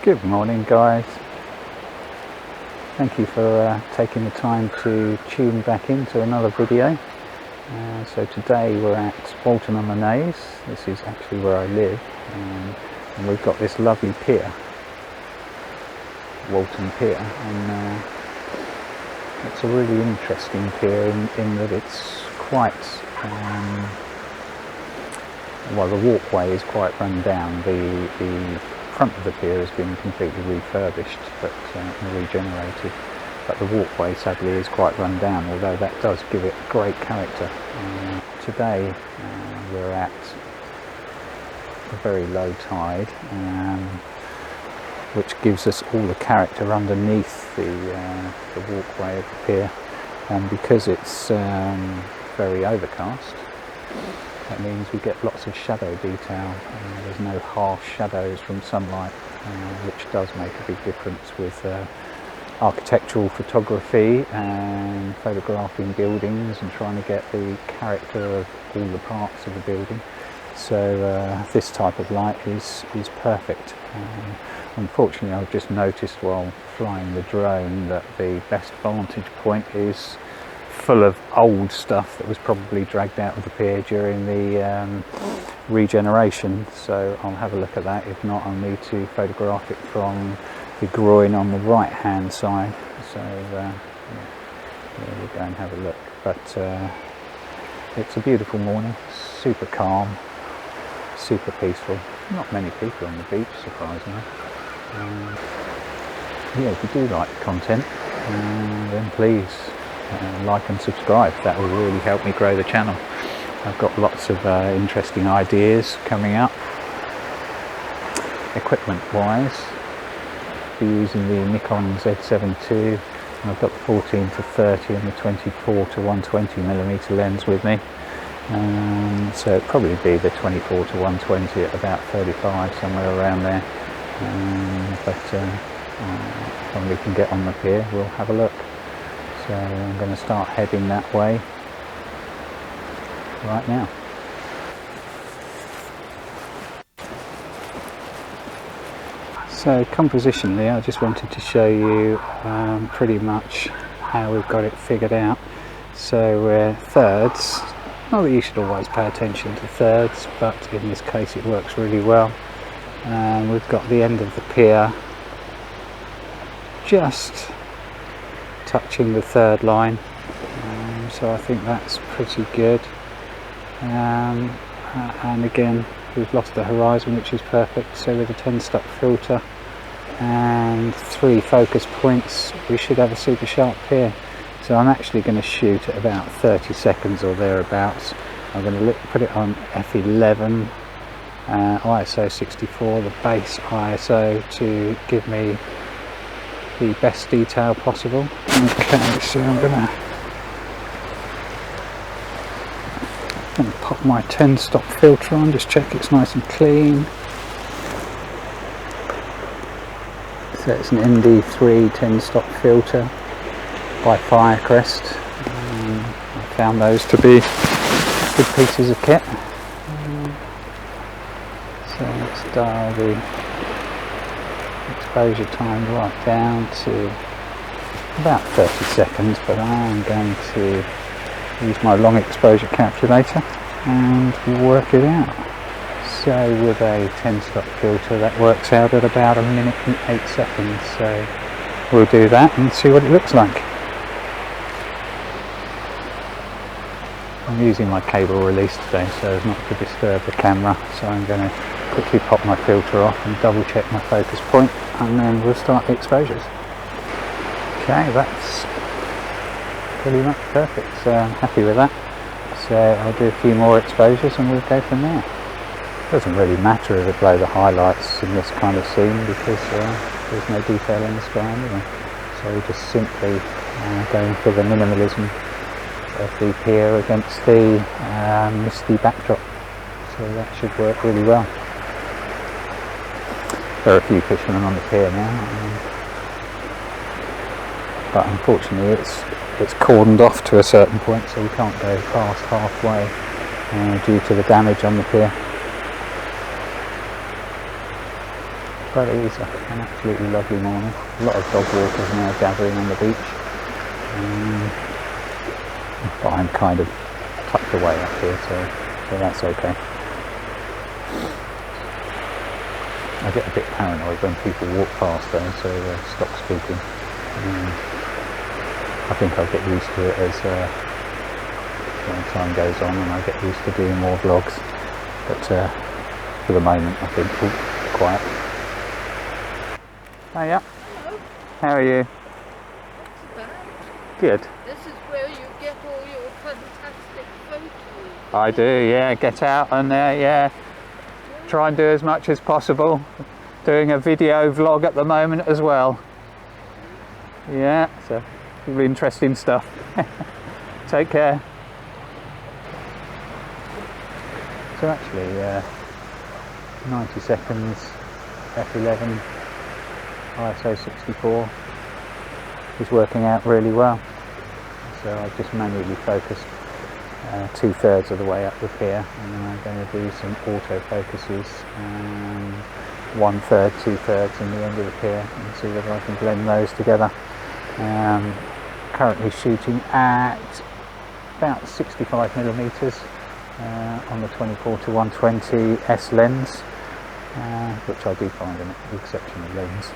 Good morning, guys. Thank you for taking the time to tune back into another video. So today we're at Walton on the Naze. This is actually where I live, and we've got this lovely pier, Walton Pier, and it's a really interesting pier in that it's quite well, the walkway is quite run down. The front of the pier has been completely refurbished and regenerated, but the walkway sadly is quite run down, although that does give it great character. Today we're at a very low tide, which gives us all the character underneath the walkway of the pier, and because it's very overcast, that means we get lots of shadow detail. There's no harsh shadows from sunlight, which does make a big difference with architectural photography and photographing buildings and trying to get the character of all the parts of the building. So this type of light is perfect. Unfortunately, I've just noticed while flying the drone that the best vantage point is full of old stuff that was probably dragged out of the pier during the regeneration, so I'll have a look at that. If not, I'll need to photograph it from the groin on the right hand side, so yeah, we'll go and have a look. But it's a beautiful morning, super calm, super peaceful, not many people on the beach, surprisingly. Yeah, if you do like the content, then please like and subscribe. That will really help me grow the channel. I've got lots of interesting ideas coming up equipment wise. I'll be using the Nikon Z7 II, and I've got the 14 to 30 and the 24 to 120mm lens with me, so it'll probably be the 24 to 120 at about 35, somewhere around there, but when we can get on the pier we'll have a look. So I'm going to start heading that way right now. So compositionally, I just wanted to show you pretty much how we've got it figured out. So we're thirds. Not that you should always pay attention to thirds, but in this case it works really well. We've got the end of the pier just touching the third line, so I think that's pretty good. And again, we've lost the horizon, which is perfect, so with a 10-stop filter and 3 focus points we should have a super sharp pier. So I'm actually going to shoot at about 30 seconds or thereabouts. I'm going to put it on f11, ISO 64, the base ISO, to give me the best detail possible. Okay, so I'm gonna pop my 10-stop filter on, just check it's nice and clean. So it's an ND3 10-stop filter by Firecrest. I found those to be good pieces of kit. So let's dial the exposure time right down to about 30 seconds, but I am going to use my long exposure calculator and work it out. So with a 10-stop filter that works out at about 1 minute and 8 seconds, so we'll do that and see what it looks like. I'm using my cable release today so as not to disturb the camera, so I'm going to quickly pop my filter off and double check my focus point, and then we'll start the exposures. Okay, that's pretty much perfect, so I'm happy with that. So I'll do a few more exposures and we'll go from there. It doesn't really matter if I blow the highlights in this kind of scene because there's no detail in the sky anyway. So we're just simply going for the minimalism of the pier against the misty backdrop. So that should work really well. There are a few fishermen on the pier now, but unfortunately it's cordoned off to a certain point, so we can't go past halfway due to the damage on the pier. But it is an absolutely lovely morning. A lot of dog walkers now gathering on the beach. But I'm kind of tucked away up here, so that's okay. I get a bit paranoid when people walk past though, so stop speaking. I think I'll get used to it as time goes on and I get used to doing more vlogs. But for the moment I think, quiet. Hiya. Hello. How are you? Not bad. Good. This is where you get all your fantastic photos. I do, yeah. Get out and yeah. Try and do as much as possible. Doing a video vlog at the moment as well. Yeah, so really interesting stuff. Take care. So actually, 90 seconds, F11, ISO 64 is working out really well. So I've just manually focused 2/3 of the way up the pier, and then I'm going to do some auto focuses, 1/3, 2/3 in the end of the pier, and see whether I can blend those together. Currently shooting at about 65mm on the 24-120 S lens, which I do find an exceptional lens.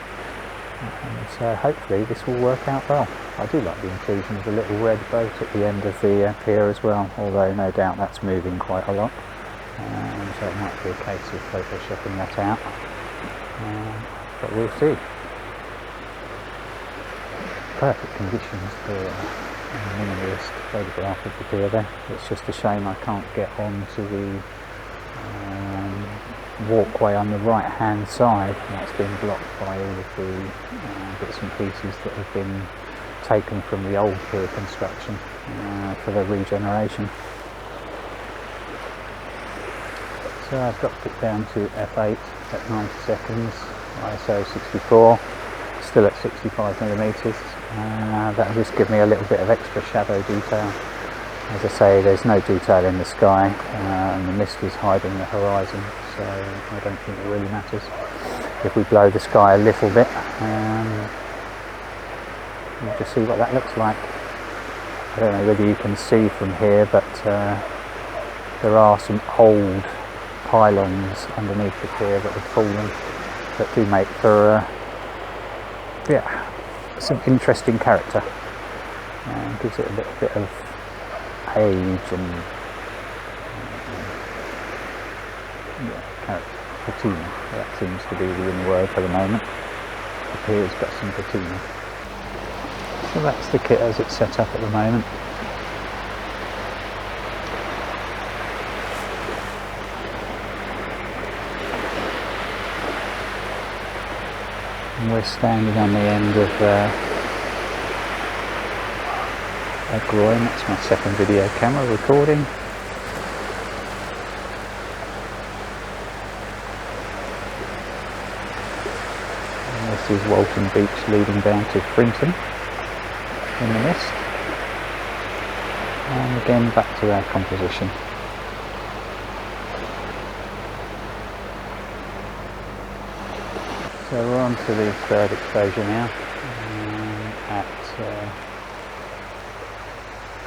So hopefully this will work out well. I do like the inclusion of the little red boat at the end of the pier as well, although no doubt that's moving quite a lot. So it might be a case of photoshopping that out, but we'll see. Perfect conditions for a minimalist photograph of the pier there. It's just a shame I can't get onto the walkway on the right hand side. That's been blocked by all of the bits and pieces that have been taken from the old pier construction for the regeneration. So I've dropped it down to f8 at 90 seconds, ISO 64, still at 65mm. That'll just give me a little bit of extra shadow detail. As I say, there's no detail in the sky, and the mist is hiding the horizon, so I don't think it really matters. If we blow the sky a little bit, we'll just see what that looks like. I don't know whether you can see from here, but there are some old pylons underneath the pier that have fallen that do make for some interesting character. Gives it a little bit of age and character. Patina, that seems to be the in word for the moment. The pier's got some patina. So that's the kit as it's set up at the moment. And we're standing on the end of a groin. That's my second video camera recording. And this is Walton Beach leading down to Brinton in the mist. And again back to our composition. So we're on to the third exposure now, at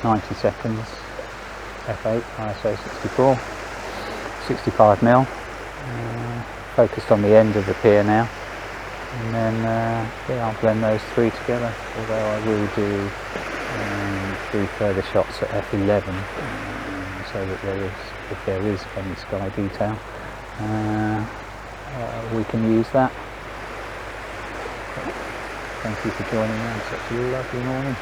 90 seconds, f8, ISO 64, 65mm, focused on the end of the pier now, and then I'll blend those three together, although I will do 3 further shots at f11, so that if there is any sky detail, we can use that. Thank you for joining me on such a lovely morning.